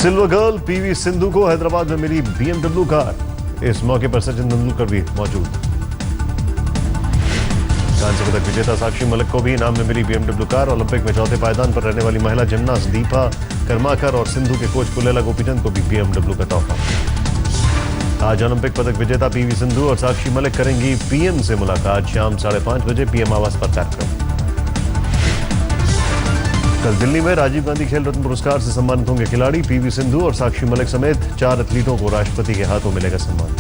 Silver girl PV Sindhu को हैदराबाद में मिली BMW car. इस मौके पर सचिन तेंदुलकर भी मौजूद। कांस्य पदक विजेता साक्षी मलिक को भी इनाम में मिली BMW कार। ओलंपिक में चौथे पायदान पर रहने वाली महिला जिम्नास्ट दीपा कर्माकर और सिंधु के कोच पुलेला गोपीचंद को भी BMW का तोहफा। आज ओलंपिक पदक विजेता पीवी सिंधु और साक्षी मलिक करेंगी PM से मुलाकात। शाम 5:30 बजे PM आवास पर कार्यक्रम। कल दिल्ली में राजीव गांधी खेल रत्न पुरस्कार से सम्मानित होंगे खिलाड़ी। पीवी सिंधु और साक्षी मलिक समेत 4 एथलीटों को राष्ट्रपति के हाथों मिलेगा सम्मान।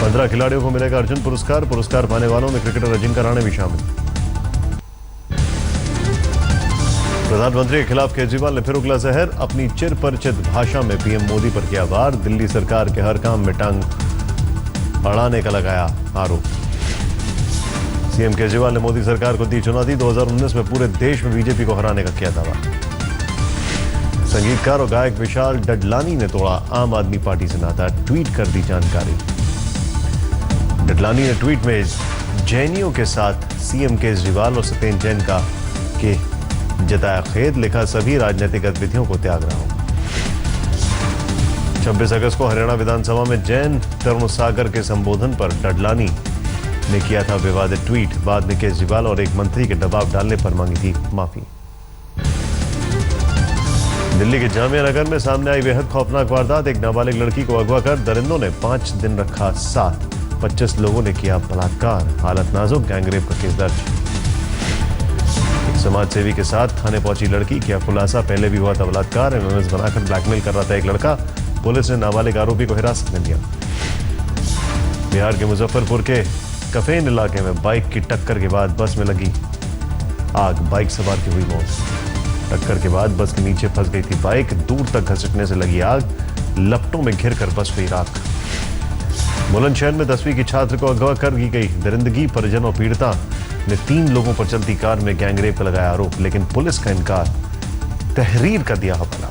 15 खिलाड़ियों को मिलेगा अर्जुन पुरस्कार। पुरस्कार पाने वालों में क्रिकेटर अजिंक्य रहाणे भी शामिल। प्रधानमंत्री के खिलाफ केजरीवाल ने फिर उगला जहर। अपनी चिर परिचित भाषा में PM मोदी पर किया वार। दिल्ली सरकार के हर काम में टांग अड़ाने का लगाया आरोप। सीएम केजरीवाल ने मोदी सरकार को दी चुनौती। 2019 में पूरे देश में बीजेपी को हराने का किया दावा। संगीतकार और गायक विशाल डडलानी ने तोड़ा आम आदमी पार्टी से नाता। ट्वीट कर दी जानकारी। डडलानी ने ट्वीट में जैनियों के साथ सीएम केजरीवाल और सत्येंद्र जैन का के जताया खेद। लिखा सभी राजनीतिक गतिविधियों को त्याग रहा हूं। 26 अगस्त को हरियाणा विधानसभा में जैन तरुण सागर के संबोधन पर डडलानी ने किया था विवादित ट्वीट। बाद में केजरीवाल और एक मंत्री के दबाव डालने पर मांगी थी माफी। दिल्ली के जामिया नगर में सामने आई बेहद खौफनाक वारदात। एक नाबालिग लड़की को अगवा कर दरिंदों ने 5 दिन रखा साथ। 25 लोगों ने किया बलात्कार। हालत नाजुक। गैंगरेप का केस दर्ज। एक समाज सेवी के साथ थाने पहुंची लड़की। किया खुलासा पहले भी हुआ था बलात्कार। MMS बनाकर ब्लैकमेल कर रहा था एक लड़का। पुलिस ने नाबालिग आरोपी को हिरासत में लिया। बिहार के मुजफ्फरपुर के कफेन इलाके में बाइक की टक्कर के बाद बस में लगी आग। बाइक सवार की हुई मौत। टक्कर के बाद बस के नीचे फंस गई थी बाइक। दूर तक घसटने से लगी आग। लपटों में घिरकर बस हुई राख। बुलंदशहर में 10वीं की छात्र को अगवा कर की गई दरिंदगी। परिजनों पीड़िता ने 3 लोगों पर चलती कार में गैंगरेप का लगाया आरोप, लेकिन पुलिस का इनकार। तहरीर का दिया हवाला।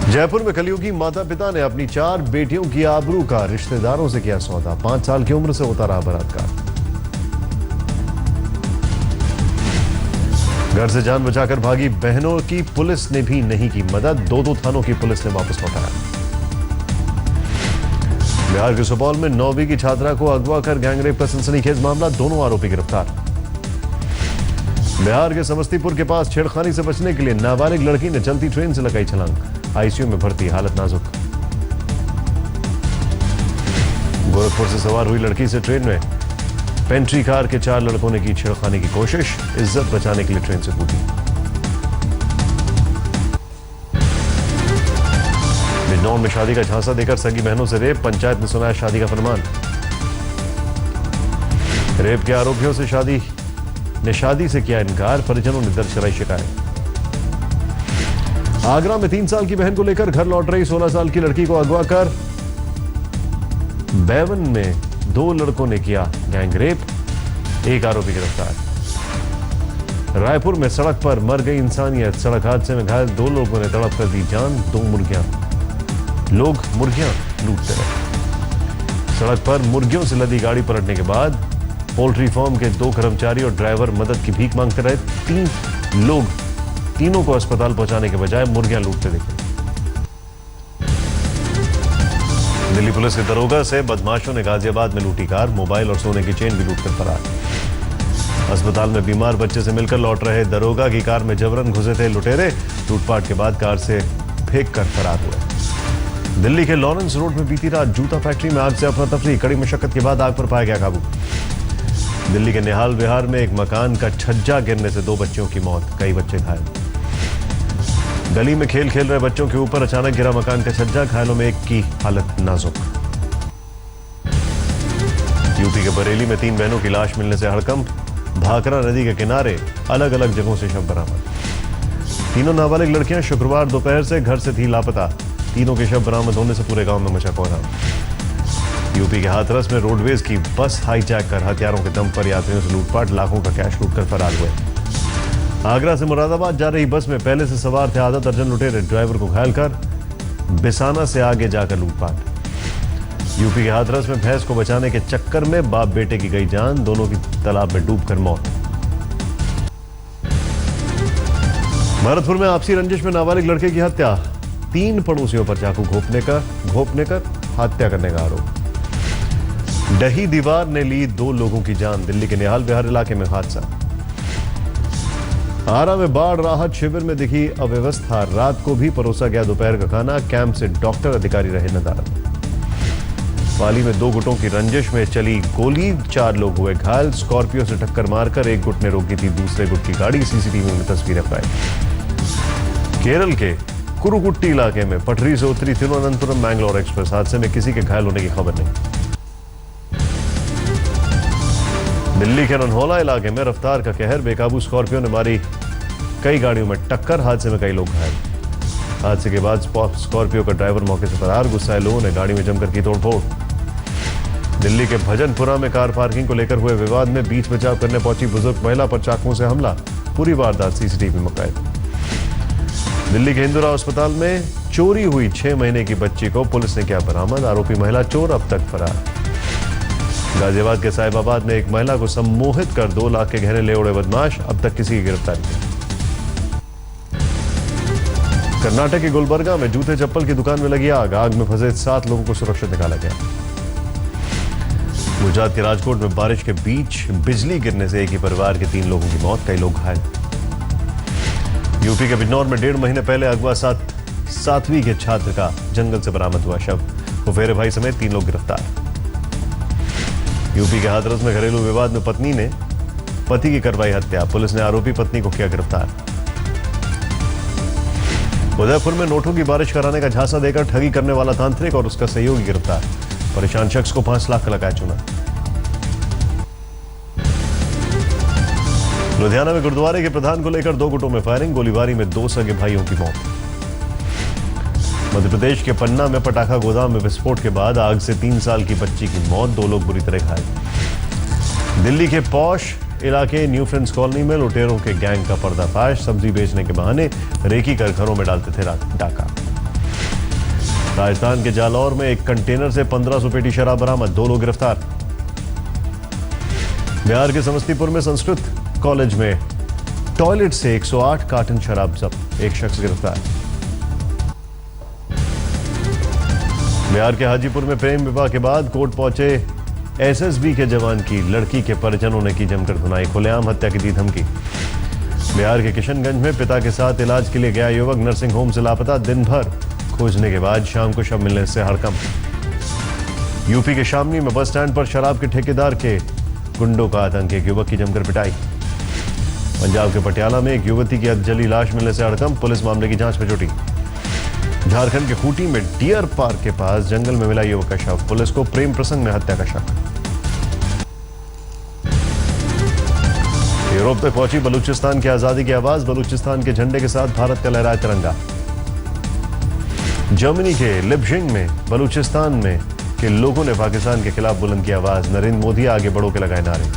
जयपुर में कलयुगी माता पिता ने अपनी 4 बेटियों की आबरू का रिश्तेदारों से किया सौदा। 5 साल की उम्र से होता रहा बलात्कार। घर से जान बचाकर भागी बहनों की पुलिस ने भी नहीं की मदद। 2 थानों की पुलिस ने वापस लौटाया। बिहार के सुपौल में 9वीं की छात्रा को अगवा कर गैंगरेप का सनसनीखेज मामला। दोनों आरोपी गिरफ्तार। बिहार के समस्तीपुर के पास छेड़खानी से बचने के लिए नाबालिग लड़की ने चलती ट्रेन से लगाई छलांग। ICU में भर्ती। हालत नाजुक। गोरखपुर से सवार हुई लड़की से ट्रेन में पेंट्री कार के 4 लड़कों ने की छेड़खानी की कोशिश। इज्जत बचाने के लिए ट्रेन से कूदी। बिजनौर में शादी का झांसा देकर सगी बहनों से रेप। पंचायत ने सुनाया शादी का फरमान। रेप के आरोपियों से शादी से किया इनकार। परिजनों ने दर्ज कराई शिकायत। आगरा में 3 साल की बहन को लेकर घर लौट रही 16 साल की लड़की को अगवा कर बेवन में 2 लड़कों ने किया गैंगरेप। 1 आरोपी गिरफ्तार। रायपुर में सड़क पर मर गई इंसानियत। सड़क हादसे में घायल 2 लोगों ने तड़प कर दी जान। 2 लोग मुर्गियां लूटते रहे। सड़क पर मुर्गियों से लदी गाड़ी पलटने के बाद पोल्ट्री फार्म के 2 कर्मचारी और ड्राइवर मदद की भीख मांगते रहे। 3 लोग तीनों को अस्पताल पहुंचाने के बजाय मुर्गियां लूटते देखे। दिल्ली पुलिस के दरोगा से बदमाशों ने गाजियाबाद में लूटी कार। मोबाइल और सोने की चेन भी लूटकर फरार। अस्पताल में बीमार बच्चे से मिलकर लौट रहे दरोगा की कार में जबरन घुसे थे लुटेरे। लूटपाट के बाद कार से फेंक कर फरार हुए। दिल्ली के लॉरेंस रोड में बीती रात जूता फैक्ट्री में आग से अफरा तफरी। कड़ी मशक्कत के बाद आग पर पाया गया काबू। दिल्ली के निहाल विहार में एक मकान का छज्जा गिरने से 2 बच्चों की मौत। कई बच्चे घायल। गली में खेल रहे बच्चों के ऊपर अचानक गिरा मकान का छज्जा। घायलों में एक की हालत नाजुक। यूपी के बरेली में 3 बहनों की लाश मिलने से हड़कंप। भाखरा नदी के किनारे अलग अलग जगहों से शव बरामद। तीनों नाबालिग लड़कियां शुक्रवार दोपहर से घर से थी लापता। तीनों के शव बरामद होने से पूरे गांव में मचा कोहराम। यूपी के हाथरस में रोडवेज की बस हाईजैक कर हथियारों के दम पर यात्रियों से लूटपाट। लाखों का कैश लूटकर फरार हुए। आगरा से मुरादाबाद जा रही बस में पहले से सवार थे आधा दर्जन लुटेरे। ड्राइवर को घायल कर बिसाना से आगे जाकर लूटपाट। यूपी के हाथरस में भैंस को बचाने के चक्कर में बाप बेटे की गई जान। दोनों की तालाब में डूबकर मौत। भरतपुर में आपसी रंजिश में नाबालिग लड़के की हत्या, 3 पड़ोसियों पर चाकू घोंपने कर हत्या करने का आरोप। डही दीवार ने ली 2 लोगों की जान, दिल्ली के निहाल विहार इलाके में हादसा। आरा में बाढ़ राहत शिविर में दिखी अव्यवस्था, रात को भी परोसा गया दोपहर का खाना, कैंप से डॉक्टर अधिकारी रहे नदारद। पाली में 2 गुटों की रंजिश में चली गोली, 4 लोग हुए घायल, स्कॉर्पियो से टक्कर मारकर एक गुट ने रोकी थी दूसरे गुट की गाड़ी, सीसीटीवी में तस्वीरें पाई। केरल के कुरुकुट्टी इलाके में पटरी से उतरी तिरुवनंतपुरम मैंगलोर एक्सप्रेस, हादसे में किसी के घायल होने की खबर नहीं। दिल्ली के रनहौला इलाके में रफ्तार का कहर, बेकाबू स्कॉर्पियो ने मारी कई गाड़ियों में टक्कर, हादसे में कई लोग घायल। हादसे के बाद स्कॉर्पियो का ड्राइवर मौके से फरार, गुस्साए लोगों ने गाड़ी में जमकर की तोड़फोड़। दिल्ली के भजनपुरा में कार पार्किंग को लेकर हुए विवाद में बीच बचाव करने पहुंची बुजुर्ग महिला पर चाकुओं से हमला, पूरी वारदात सीसीटीवी में कैद। दिल्ली के हिंदुरा अस्पताल में चोरी हुई 6 महीने की बच्ची को पुलिस ने किया बरामद, आरोपी महिला चोर अब तक फरार। गाजियाबाद के साहिबाबाद में एक महिला को सम्मोहित कर 2 लाख के गहने ले उड़े बदमाश, अब तक किसी की गिरफ्तारी नहीं। कर्नाटक के गुलबर्गा में जूते चप्पल की दुकान में लगी आग, आग में फंसे 7 लोगों को सुरक्षित निकाला गया। गुजरात के राजकोट में बारिश के बीच बिजली गिरने से एक ही परिवार के 3 लोगों की मौत, कई लोग घायल। यूपी के बिजनौर में 1.5 महीने पहले अगवा 7वीं के छात्र का जंगल से बरामद हुआ शव, फुफेरे भाई समेत 3 लोग गिरफ्तार। यूपी के हाथरस में घरेलू विवाद में पत्नी ने पति की करवाई हत्या, पुलिस ने आरोपी पत्नी को किया गिरफ्तार। उदयपुर में नोटों की बारिश कराने का झांसा देकर ठगी करने वाला तांत्रिक और उसका सहयोगी गिरफ्तार, परेशान शख्स को 5 लाख का लगाया चूना। लुधियाना में गुरुद्वारे के प्रधान को लेकर 2 गुटों में फायरिंग, गोलीबारी में 2 सगे भाइयों की मौत। मध्य प्रदेश के पन्ना में पटाखा गोदाम में विस्फोट के बाद आग से 3 साल की बच्ची की मौत, 2 लोग बुरी तरह घायल। दिल्ली के पॉश इलाके न्यू फ्रेंड्स कॉलोनी में लुटेरों के गैंग का पर्दाफाश, सब्जी बेचने के बहाने रेकी कर घरों में डालते थे डाका। राजस्थान के जालौर में एक कंटेनर से 1500 पेटी शराब बरामद, 2 लोग गिरफ्तार। बिहार के समस्तीपुर में संस्कृत कॉलेज में टॉयलेट से 108 कार्टन शराब जब्त, एक शख्स गिरफ्तार। बिहार के हाजीपुर में प्रेम विवाह के बाद कोर्ट पहुंचे एसएसबी के जवान की लड़की के परिजनों ने की जमकर धुनाई, खुलेआम हत्या की दी धमकी। बिहार के किशनगंज में पिता के साथ इलाज के लिए गया युवक नर्सिंग होम से लापता, दिन भर खोजने के बाद शाम को शव मिलने से हड़कंप। यूपी के शामली में बस स्टैंड पर शराब के ठेकेदार के गुंडों का आतंक, एक युवक की जमकर पिटाई। पंजाब के पटियाला में एक युवती की अधजली लाश मिलने से हड़कंप, पुलिस मामले की जांच में जुटी। झारखंड के खूंटी में डियर पार्क के पास जंगल में मिला युवक का शव, पुलिस को प्रेम प्रसंग में हत्या का शक। यूरोप तक पहुंची बलूचिस्तान की आजादी की आवाज, बलूचिस्तान के झंडे के साथ भारत का लहराया तिरंगा। जर्मनी के लिपजिंग में बलूचिस्तान में के लोगों ने पाकिस्तान के खिलाफ बुलंद की आवाज, नरेंद्र मोदी आगे बढ़ो के लगाए नारे।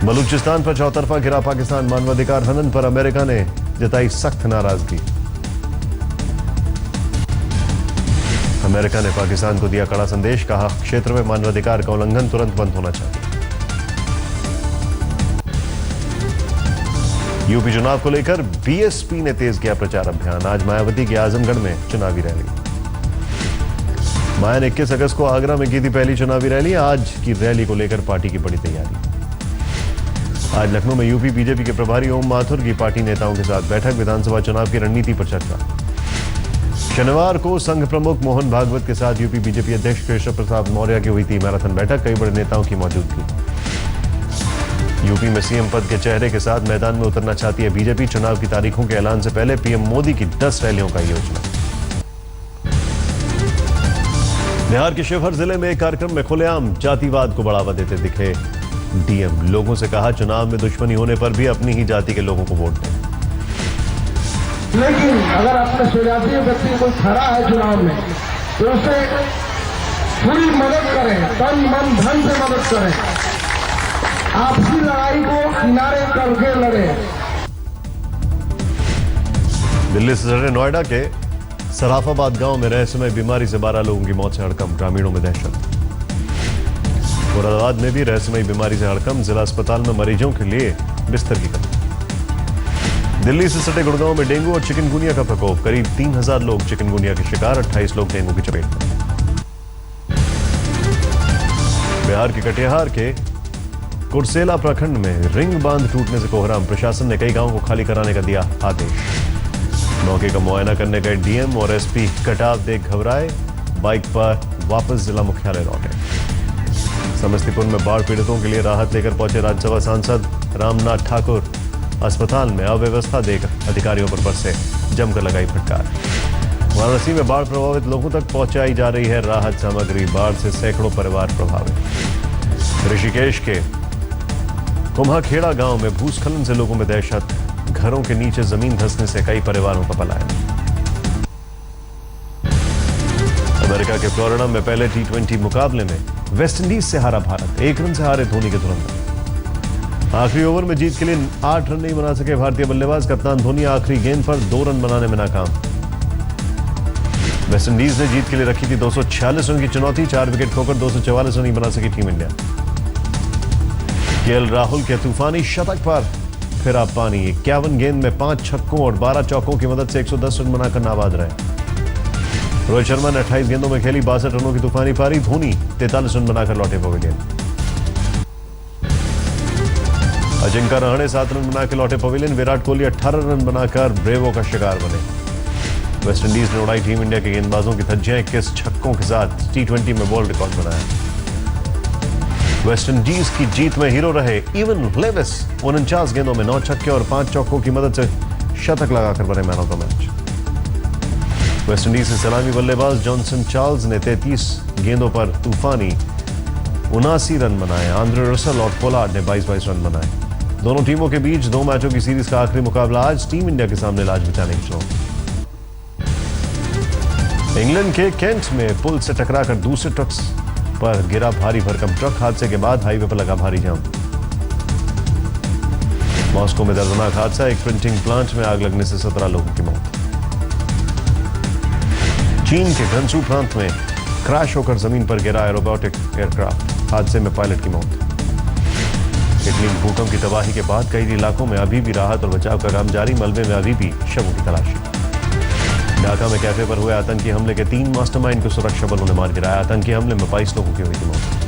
बलूचिस्तान पर चौतरफा घिरा पाकिस्तान, मानवाधिकार हनन पर अमेरिका ने जताई सख्त नाराजगी। अमेरिका ने पाकिस्तान को दिया कड़ा संदेश, कहा क्षेत्र में मानवाधिकार का उल्लंघन तुरंत बंद होना चाहिए। यूपी चुनाव को लेकर बीएसपी ने तेज किया प्रचार अभियान, आज मायावती की आजमगढ़ में चुनावी रैली। माया ने 21 अगस्त को आगरा में की थी पहली चुनावी रैली, आज की रैली को लेकर पार्टी की बड़ी तैयारी। आज लखनऊ में यूपी बीजेपी के प्रभारी ओम माथुर की पार्टी नेताओं के साथ बैठक, विधानसभा चुनाव की रणनीति पर चर्चा। शनिवार को संघ प्रमुख मोहन भागवत के साथ यूपी बीजेपी अध्यक्ष केशव प्रसाद मौर्य की हुई थी मैराथन बैठक, कई बड़े नेताओं की मौजूदगी। यूपी में सीएम पद के चेहरे के साथ मैदान में उतरना चाहती है बीजेपी, चुनाव की तारीखों के ऐलान से पहले पीएम मोदी की 10 रैलियों का योजना। बिहार के शिवहर जिले में एक कार्यक्रम में खुलेआम जातिवाद को बढ़ावा देते दिखे डीएम, लोगों से कहा चुनाव में दुश्मनी होने पर भी अपनी ही जाति के लोगों को वोट दें। लेकिन अगर अपने स्वजातीय व्यक्ति कोई खड़ा है चुनाव में तो उसे पूरी मदद करें, तन मन धन से मदद करें, आपसी लड़ाई को किनारे करके लड़े। दिल्ली से सटे नोएडा के सराफाबाद गांव में रहस्यमय बीमारी से 12 लोगों की मौत से हड़कंप, ग्रामीणों में दहशत। मुरादाबाद में भी रहस्यमय बीमारी से हड़कंप, जिला अस्पताल में मरीजों के लिए बिस्तर की कमी। दिल्ली से सटे गुड़गांव में डेंगू और चिकनगुनिया का प्रकोप। करीब 3000 लोग चिकनगुनिया के शिकार, 28 लोग डेंगू की चपेट में। बिहार के कटिहार के कुर्सेला प्रखंड में रिंग बांध टूटने से कोहराम। प्रशासन ने कई गांवों को खाली कराने का दिया आदेश। मौके का मुआयना करने गए डीएम और एसपी कटाव देख घबराए, बाइक पर वापस जिला मुख्यालय लौटे। समस्तीपुर में बाढ़ पीड़ितों के लिए राहत लेकर पहुंचे राज्यसभा सांसद रामनाथ ठाकुर। अस्पताल में अव्यवस्था देख अधिकारियों पर बरसे, जमकर लगाई फटकार। वाराणसी में बाढ़ प्रभावित लोगों तक पहुंचाई जा रही है राहत सामग्री। बाढ़ से सैकड़ों परिवार प्रभावित। ऋषिकेश के कुम्हाखेड़ा गांव में भूस्खलन से लोगों में दहशत। घरों के नीचे जमीन धंसने से कई परिवारों का पलायन। अमेरिका के फ्लोरिडा में पहले टी20 मुकाबले में वेस्टइंडीज से हारा भारत। 1 रन से हारे धोनी के धुरंधर। आखिरी ओवर में जीत के लिए 8 रन नहीं बना सके भारतीय बल्लेबाज। कप्तान धोनी आखिरी गेंद पर 2 रन बनाने में नाकाम। वेस्टइंडीज ने जीत के लिए रखी थी 246 रन की चुनौती। 4 विकेट खोकर 244 रन ही बना सकी टीम इंडिया। केएल राहुल के तूफानी शतक पर फिरा पानी। 51 गेंद में 5 छक्कों और 12 चौकों की मदद से 110 रन बनाकर नाबाद रहे। रोहित शर्मा ने 28 गेंदों में खेली 62 रनों की तूफानी पारी। धोनी 43 रन बनाकर लौटे पवेलियन। अजिंक्य रहाणे 7 रन बनाकर लौटे पवेलियन। विराट कोहली 18 रन बनाकर ब्रेवो का शिकार बने। वेस्टइंडीज ने उड़ाई टीम इंडिया के गेंदबाजों की धज्जियां। 21 छक्कों के साथ टी20 में वर्ल्ड रिकॉर्ड बनाया। वेस्टइंडीज की जीत में हीरो रहे इवन लेविस। 49 गेंदों में 9 छक्के और 5 चौकों की मदद से शतक लगाकर बने man of the match. West Indies से सलामी बल्लेबाज जॉनसन चार्ल्स ने 33 गेंदों पर तूफानी 79 रन बनाए। आंद्रे रसल और पोलार्ड ने 22-22 रन बनाए। दोनों टीमों के बीच 2 मैचों की सीरीज का आखिरी मुकाबला आज। टीम इंडिया के सामने लाज बचाने की चुनौती। इंग्लैंड के केंट में पुल से टकराकर दूसरे ट्रक पर गिरा भारी भरकम ट्रक। हादसे के बाद हाईवे पर लगा भारी जाम। मॉस्को में दर्दनाक हादसा। एक प्रिंटिंग प्लांट में आग लगने से 17 लोगों की मौत। चीन के गंसू प्रांत में क्रैश होकर जमीन पर गिरा एरोबॉटिक एयरक्राफ्ट। हादसे में पायलट की मौत। इटली में भूकंप की तबाही के बाद कई इलाकों में अभी भी राहत और बचाव का काम जारी। मलबे में अभी भी शवों की तलाशी। ढाका में कैफे पर हुए आतंकी हमले के 3 मास्टरमाइंड को सुरक्षा बलों ने मार गिराया। आतंकी हमले में 22 लोगों की हुई थी मौत।